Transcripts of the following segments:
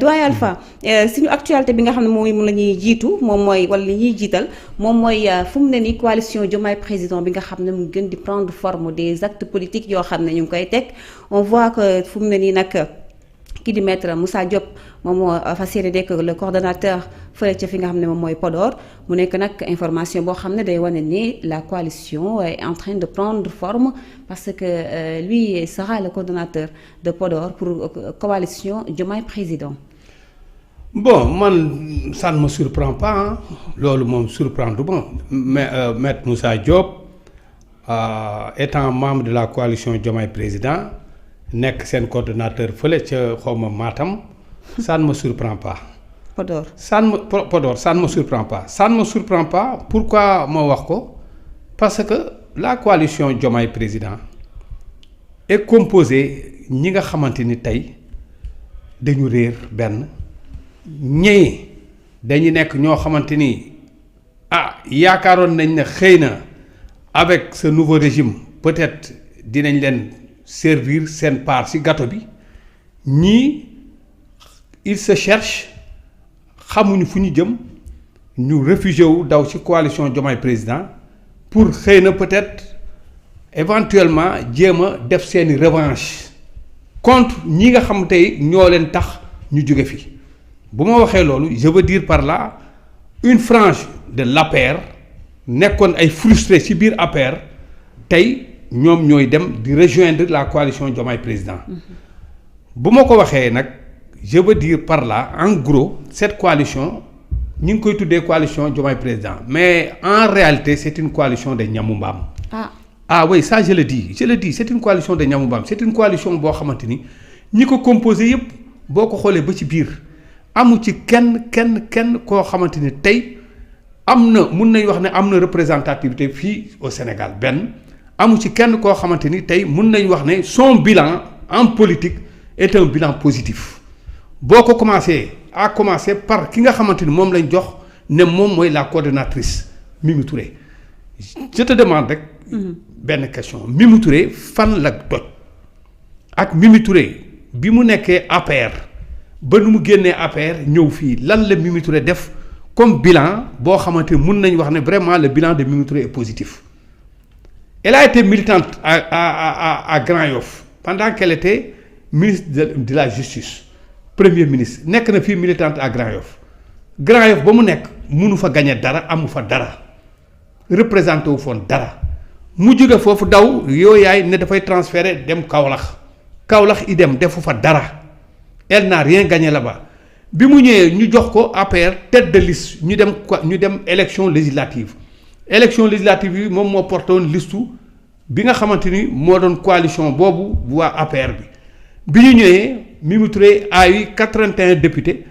doyen Alpha suñu actualité bi nga xam ne moom la ñuy jiitu moom mooy wala li ñuy jiital moom mooy fu mu ne nii coalition Diomaye président bi nga xam ne mu gën di prendre forme des actes politiques yoo xam ne ñu ngi koy teg on voit que fu mu ne nii nag ki di maître Moussa Diop moom moo fas yéene nekk le coordonnateur fële ca fi nga xam ne moom mooy Podor mu nekk nag information boo xam ne day wane ni la coalition est en train de prendre forme parce que lui sera le coordonnateur de Podor pour coalition Diomaye président. Bon man ça ne me surprend pas loolu moom surprendre bon mais maître Moussa Diop étant membre de la coalition Diomaye président nekk seen coordonnateur fële ca xawma Matam ça ne me surprend pas. Podor Podor ça ne me surprend pas ça ne me surprend pas pourquoi ma wax ko parce que la coalition Diomaye président est composée ñi nga xamante ni tey dañu réer benn ñii dañu nekk ñoo xamante ni yaakaaroon nañ ne xëy na avec ce nouveau régime peut-être dinañ leen servir seen part ci gâteau bi ñii il se cherche xamuñu fu ñu jëm ñu réfugié wu daw ci coalition Diomaye président pour xëy na peut-être éventuellement jéem a def seeni revanche contre ñi nga xam tey ñoo leen tax ñu jóge fi bu ma waxee loolu je veux dire par là une frange de l'APR nekkoon ay frustré ci biir APR tey ñoom ñooy dem di rejoindre la coalition Diomaye président bu ma ko waxee nag je veux dire par là en gros cette coalition ñu ngi koy tuddee coalition Diomaye président mais en réalité c'est une coalition de ñamu mbaam. Oui ça je le dis c'est une coalition de ñamu mbaam c'est une coalition boo xamante ni ñi ko composé yëpp boo ko xoolee ba ci biir amu ci kenn koo xamante ni tey am na mun nañ wax ne am na représentativité fii au Sénégal benn. amu ci kenn koo xamante ni tey mun nañ wax ne son bilan en politique est un bilan positif boo ko commencé par ki nga xamante ni moom lañ jox ne moom mooy la coordonnatrice Mimi Touré je te demande rek benn question Mimi Touré fan la toj ak Mimi Touré bi mu nekkee APR ba nu mu génnee APR ñëw fii lan la Mimi Touré def comme bilan boo xamante ni mun nañ wax ne vraiment le bilan de Mimi Touré est positif. Elle a été militante à Grand Yoff pendant qu'elle était ministre de la justice premier ministre nekk na fii militante à Grand Yoff ba mu nekk mënu fa gagner dara amu fa dara représenté wu foon dara mu jóge foofu daw yooyaay ne dafay transférer dem Kaolack idem defu fa dara elle n'a rien gagné là-bas bi mu ñëwee ñu jox ko APR tête de liste ñu dem élection législative yi moom moo porté woon listu bi nga xamante ni moo doon coalition boobu waa APR bi ñu ñëwee Mimi Touré a eu 81 députés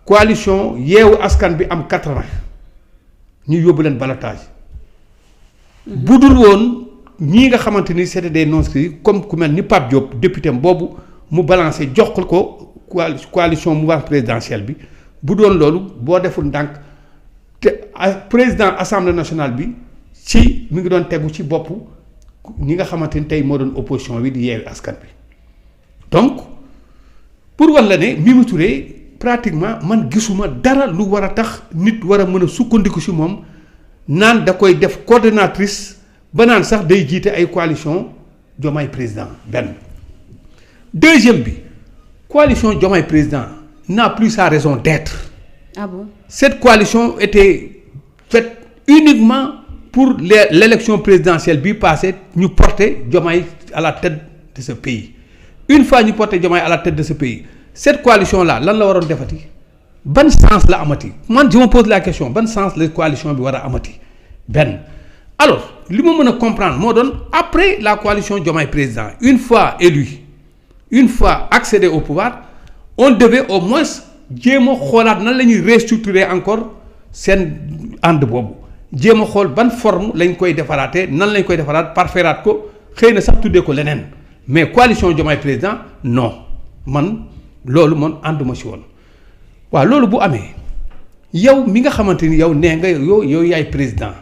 coalition Yewwi Askan bi am 80 ñu yóbbu leen ballottage bu dul woon ñii nga xamante ni c'était des non-inscrits comme ku mel ni Pape Diop député boobu mu balancé jox ko coalition mouvance présidentielle bi bu doon loolu boo deful ndànk te président assemblée nationale bi mi ngi doon tegu ci bopp ñi nga xamante ni tey moo doon opposition bi di Yewwi Askan bi donc pour wax la ne Mimi Touré pratiquement man gisuma dara lu war a tax nit war a mën a sukkandiku ci moom naan da koy def coordonnatrice ba naan sax day jiite ay coalition Diomaye président benn. Deuxième bi coalition Diomaye président n'a plus sa raison d'être. Ah bon? Cette coalition était faite uniquement pour l'élection présidentielle bi passée ñu porter Diomaye à la tête de ce pays. Une fois ñu porter Diomaye à la tête de ce pays cette coalition là lan la waroon defati ban sens la amati man je me pose la question ban sens la coalition bi war a amati benn. Alors li ma mën a comprendre moo doon après la coalition Diomaye président une fois élu une fois accédé au pouvoir on devait au moins jéem a xoolaat nan la ñuy restructurer encore seen ànd boobu jéem a xool ban forme lañ koy defaraatee nan lañ koy defaraat parfairaat ko xëy na sax tuddee ko leneen mais coalition Diomaye président non man loolu man ànduma si woon waaw loolu bu amee yow mi nga xamante ni yow nee nga yow yaay président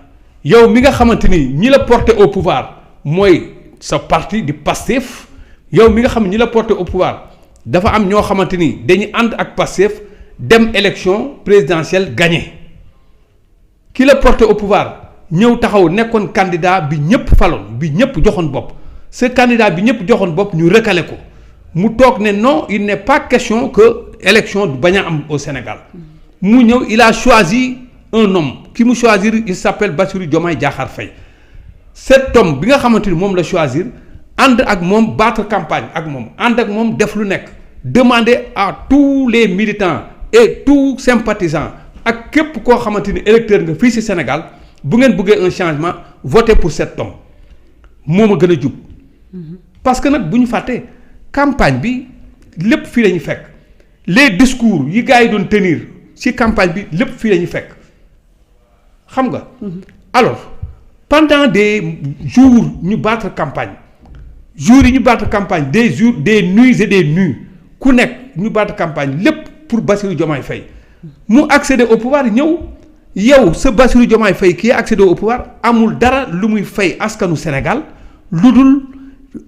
yow mi nga xamante ni ñi la porté au pouvoir mooy sa parti di Pastef yow mi nga xam ne ñi la porté au pouvoir dafa am ñoo xamante ni dañuy ànd ak Pastef dem élection présidentielle gagné ki la porté au pouvoir ñëw taxaw nekkoon candidat bi ñëpp faloon bi ñëpp joxoon bopp ce candidat bi ñëpp joxoon bopp ñu recalé ko mu toog ne non il n'est pas question que élection du bañ a am au Sénégal mu ñëw il a choisi un homme ki mu choisir il s'appelle Bassirou Diomaye Diakhar Faye cet homme bi nga xamante ni moom la choisir ànd ak moom battre campagne ak moom ànd ak moom def lu nekk demander à tous les militants et tous sympathisants ak képp koo xamante ni électeur nga fii ci Sénégal bu ngeen bëggee un changement votez pour cet homme moo ma gën a jub parce que nag bu ñu fàttee campagne bi lépp fii la ñu fekk les discours yi gars yi doon tenir ci campagne bi lépp fii la ñu fekk xam nga. alors pendant des jours ñu battre campagne jours yi ñu battre campagne des jours des nuits et des nuits ku nekk ñu battre campagne lépp pour Bassirou Diomaye Faye mu accéder au pouvoir ñëw yow sa Bassirou Diomaye Faye kii accéder au pouvoir amul dara lu muy fay askanu Sénégal lu dul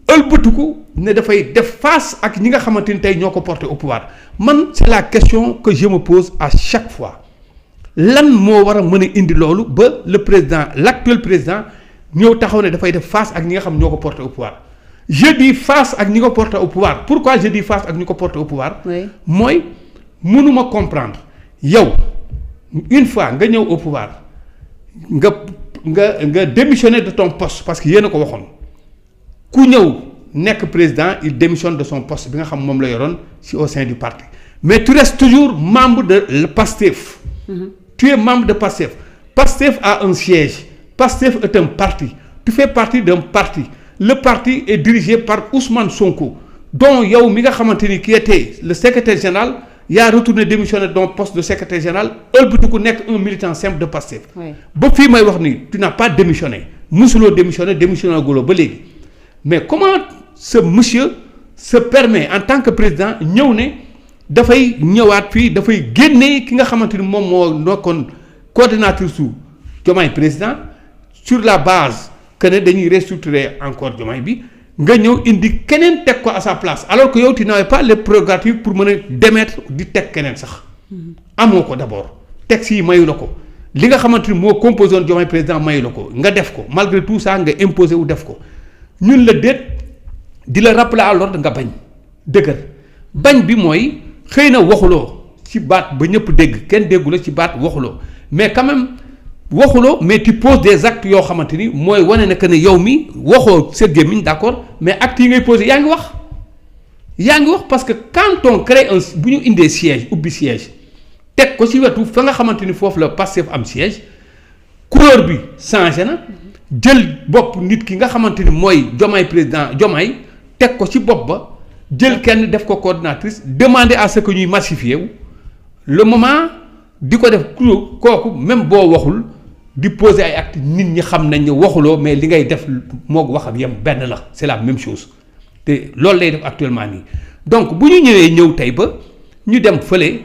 ëlbatiku ne dafay def face ak ñi nga xamante ni tey ñoo ko porté au pouvoir man c'est la question que je me pose à chaque fois lan moo war a mën a indi loolu ba le président l'actuel président ñëw taxaw ne dafay def face ak ñi nga xam ñoo ko porté au pouvoir je dis face ak ñi ko porté au pouvoir pourquoi je dis face ak ñi ko porté au pouvoir mooy mënuma comprendre yow une fois nga ñëw au pouvoir nga démissionner de ton poste parce que yéen a ko waxoon ku ñëw nekk président il démissionne de son poste bi nga xam moom la yoroon ci au sein du parti mais tu restes toujours membre de Pastef. Tu es membre de Pastef. Pastef a un siège. Pastef est un parti. Tu fais partie d'un parti. Le parti est dirigé par Ousmane Sonko dont yow mi nga xamante ni qui était le secrétaire général yaa retourné démissionné d'un poste de secrétaire général ëlbatiku nekk un militant simple de Pastef. ba fii may wax ni tu n'as pas démissionné musuloo démissionné guloo ba léegi mais comment ce monsieur se permet en tant que président ñëw ne dafay ñëwaat fii dafay génnee ki nga xamante ni moom moo nekkoon coordinateur su Diomaye président sur la base que ne dañuy restructurer encore Diomaye bi nga ñëw indi keneen teg ko à sa place alors que yow tu n'avais pas les prérogatives pour mën a démettre di teg keneen sax amoo ko d'abord texte yi mayu la ko li nga xamante ni moo composé woon Diomaye président mayu la ko nga def ko malgré tout ça nga imposé wu def ko ñun la déet di la rappeler à l'ordre nga bañ dëgër bañ bi mooy xëy na waxuloo ci baat ba ñëpp dégg kenn déggu la ci baat waxuloo mais quand même waxuloo mais tu poses des actes yoo xamante ni mooy wane ne que ne yow mi waxoo sa gémmiñ d'accord mais actes yi ngay poser yaa ngi wax parce que quand on crée un bu ñu indee siège ubbi siège teg ko ci wetu fa nga xamante ni foofu la Pastef am siège couleur bi changé na jël bopp nit ki nga xamante ni mooy Diomaye président Diomaye teg ko ci bopp ba jël kenn def ko coordinatrice demander à ce que ñuy massifier wu le moment di ko def kooku même boo waxul di poser ay actes nit ñi xam nañ ne waxuloo mais li ngay def moog wax ak yem benn la c'est la même chose te loolu lay def actuellement nii donc bu ñu ñëw tey ba ñu dem fële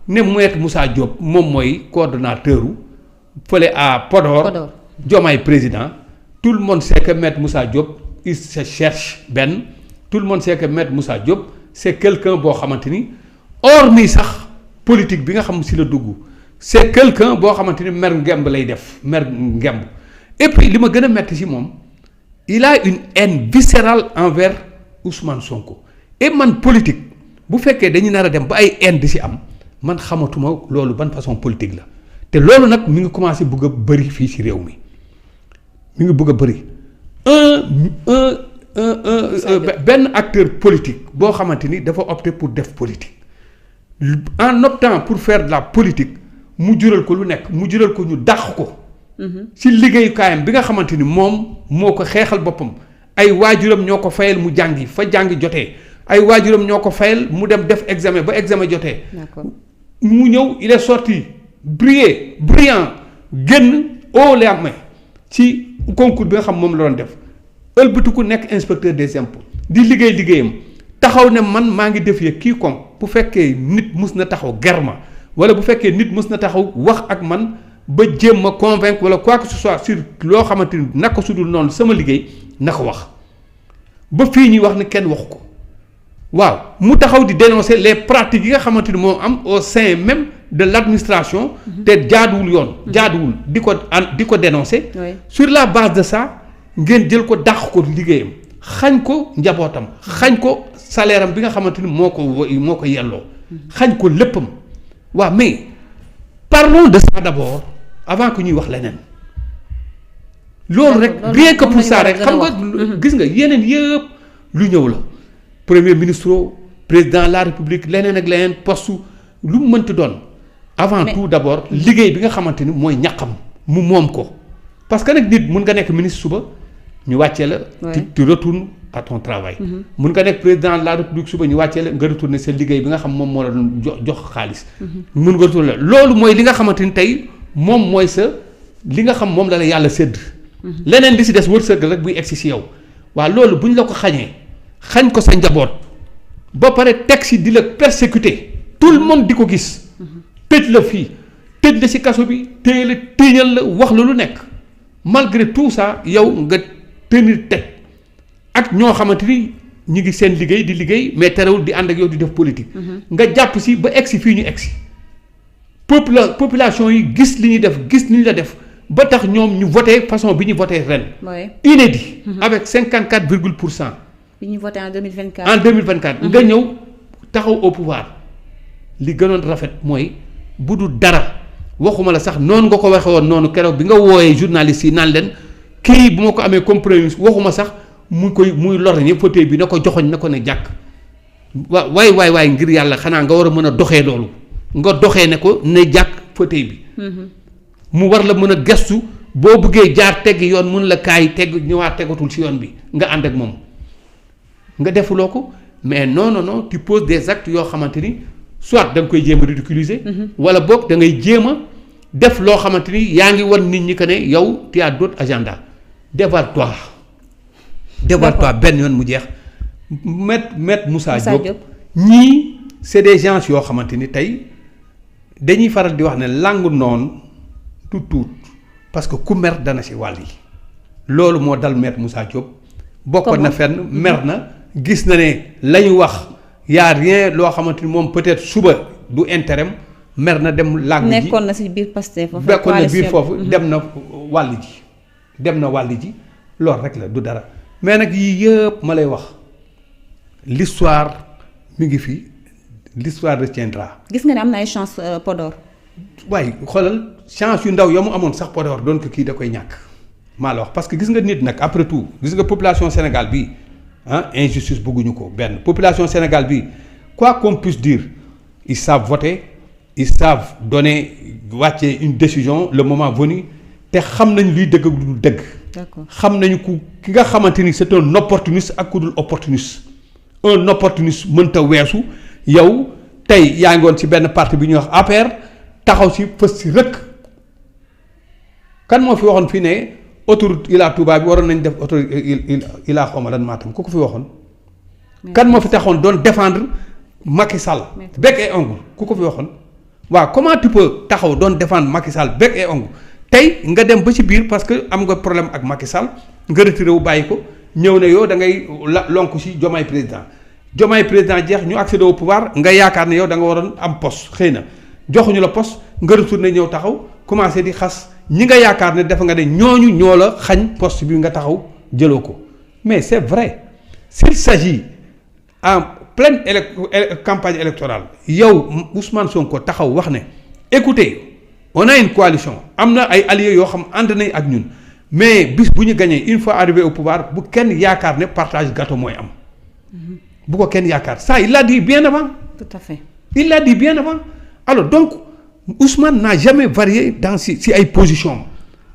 ne Maître Moussa Diop moom mooy coordonnateur u fële à Podor Diomaye président tout le monde sait que Maître Moussa Diop il se cherche benn tout le monde sait que Maître Moussa Diop c'est quelqu'un boo xamante ni hormis sax politique bi nga xam si la dugg c'est quelqu'un boo xamante ni mer ngemb lay def mer ngemb et puis li ma gën a metti ci moom il a une haine viscérale envers Ousmane Sonko et man politique bu fekkee dañu nar a dem ba ay haine di ci am man xamatuma loolu ban façon politique la te loolu nag mi ngi commencé bëgg a bëri fii ci réew mi ngi bëgg a bëri benn acteur politique boo xamante ni dafa opter pour def politique en optant pour faire de la politique mu jural ko lu nekk mu jural ko ñu dàq ko ci liggéeyukaayam bi nga xamante ni moom moo ko xeexal boppam ay waajuram ñoo ko fayal mu jàngi fa jàngi jotee ay waajuram ñoo ko fayal mu dem def examen ba examen jotee mu ñëw il est sorti brillant génn haut la main ci concours bi nga xam moom la doon def ëlbatiku nekk inspecteur des impôts di liggéeyam taxaw ne man maa ngi défier quiconque bu fekkee nit mus na taxaw germa wala bu fekkee nit mus na taxaw wax ak man ba jéem ma convaincre wala quoi que ce soit sur loo xamante ni naka sudul noonu sama liggéey na ko wax ba fii ñuy wax ne kenn waxu ko waaw mu taxaw di dénoncer les pratiques yi nga xamante ni moo am au sein même de l'administration te jaaduwul yoon jaaduwul di ko dénoncer sur la base de ça ngeen jël ko dàq ko liggéeyam xañ ko njabootam xañ ko salaire am bi nga xamante ni moo ko yelloo xañ ko léppam waaw mais parlons de ça d'abord avant que ñuy wax leneen loolu rek rien que pour ça rek xam nga gis nga yeneen yëpp lu ñëw la premier ministre président de la république leneen ak leneen poste lu mu mënti doon avant tout d'abord liggéey bi nga xamante ni mooy ñaqam mu moom ko parce que nag nit mun nga nekk ministre suba ñu wàccee la tu retournes à ton travail mun nga nekk président de la république suba ñu wàccee la nga retourner sa liggéey bi nga xam moom moo la doon jox xaalis mun nga retourner loolu mooy li nga xamante ni tey moom mooy sa li nga xam moom la la yàlla sédd leneen li si des wërsëg rek buy egsi si yow waaw loolu bu ñu la ko xañee xañ ko sa njaboot ba pare teg si di la persécuter tout le monde di ko gis tëj la fii tëj la si kaso bi téye la tiiñal la wax la lu nekk malgré tout ça yow nga tenir tête ak ñoo xamante ni ñu ngi seen liggéey di liggéey mais terewul di ànd ak yow di def politique nga jàpp si ba egsi fii ñu egsi population yi gis li ñuy def gis ni ñu la def ba tax ñoom ñu voté façon bi ñu voté ren inédit avec 54,% bi ñu voté en 2024 en 2024 nga ñëw taxaw au pouvoir li gënoon rafet mooy bu du dara waxuma la sax noonu nga ko waxe woon noonu keroog bi nga wooyee journaliste yi naan leen kii bu ma ko amee comme premier ministre waxuma sax muy lor ñëpp fauteuil bi na ko joxoñ na ko ne jàkk waay ngir yàlla xanaa nga war a mën a doxee loolu nga doxee ne ko ne jàkk fauteuil bi mu war la mën a gestu boo bëggee jaar tegg yoon mun la kaay tegg ñëwaat tegatul ci yoon bi nga ànd ak moom nga defuloo ko mais non tu poses des actes yoo xamante ni soit da nga koy jéem a ridiculiser wala boog da ngay jéem a def loo xamante ni yaa ngi wan nit ñi que ne yow tu as d'autres agendas dévoile-toi benn yoon mu jeex maître Moussa Diop ñii c'est des gens yoo xamante ni tey dañuy faral di wax ne langue noonu tuut parce que ku mer dana ci wàll yi loolu moo dal maître Moussa Diop bokkoon na fenn mer na gis na ne la ñu wax y'a rien loo xamante ni moom peut-être suba du intérêt mer na dem làgg ji nekkoon na ci biir Pastef foofu nekkoon na biir foofu dem na wàll ji loolu rek la du dara mais nag yii yëpp ma lay wax l'histoire mi ngi fi l'histoire retiendra. gis nga ne am na ay chance Podor. waaye xoolal chance yu ndaw ya mu amoon sax Podor doon ko kii da koy ñàkk maa la wax parce que gis nga nit nag après tout gis nga population Sénégal bi injustice bëgguñu ko benn population Sénégal bi quoi qu'on puisse dire ils savent voter ils savent donner wàcce une décision le moment venu te xam nañ luy dëgg ak lu dul dëgg. d'accord xam nañu ki nga xamante ni c'est un opportuniste ak ku dul opportuniste un opportuniste mënta weesu yow tey yaa ngi woon ci benn parti bi ñuy wax APR taxaw ci fës ci rëkk kan moo fi waxoon fii ne autoroute Ila Touba bi waroon nañ def autoroute Ila xawma lan Matam ku ko fi waxoon. kan moo fi taxoon doon défendre Macky Sall. bec et ongle ku ko fi waxoon. waaw comment tu peux taxaw doon défendre Macky Sall bec et ongle tey nga dem ba ci biir parce que am nga problème ak Macky Sall nga retiré wu bàyyi ko ñëw ne yow da ngay lonku ci Diomaye président jeex ñu accéder au pouvoir nga yaakaar ne yow da nga waroon am poste xëy na joxuñu la poste nga retourné ñëw taxaw commencé di xas ñi nga yaakaar ne def nga ne ñooñu ñoo la xañ poste bi nga taxaw jëloo ko mais c'est vrai s'il s'agit en pleine campagne électorale yow Ousmane Sonko taxaw wax ne écoutez on a une coalition am na ay alliés yoo xam ànd nañ ak ñun mais bis bu ñu gagné une fois arrivé au pouvoir bu kenn yaakaar ne partage gâteau mooy am bu ko kenn yaakaar ça il l'a dit bien avant. tout à fait il l'a dit bien avant alors donc Ousmane n'a jamais varié dans si ay position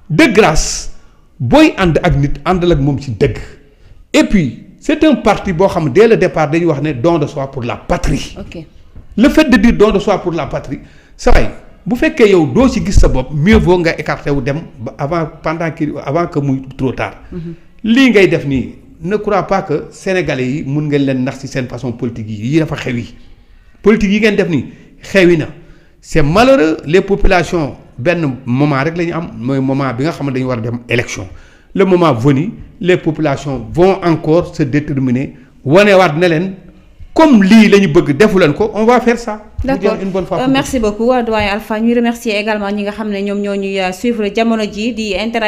de grâce booy ànd ak nit àndal ak moom ci dëgg et puis c'est un parti boo xam dès le départ dañuy wax ne don de soi pour la patrie. ok le fait de dire don de soi pour la patrie saa yi bu fekkee yow doo ci gis sa bopp mieux vaut nga écarté wu dem ba avant que muy trop tard. lii ngay def nii ne crois pas que sénégalais yi mun ngeen leen nax ci seen façon politique yi dafa xew yi politique yi ngeen def nii xewi na c'est malheureux les populations benn moment rek la ñu am mooy moment bi nga xam ne dañu war a dem élection le moment venu les populations vont encore se déterminer wanewaat ne leen comme lii la ñu bëgg defu leen ko on va faire ça. d'accord une bonne fois merci beaucoup doyen Alpha ñuy remercier également ñi nga xam ne ñoom ñoo ñuy suivre jamono ji di interaction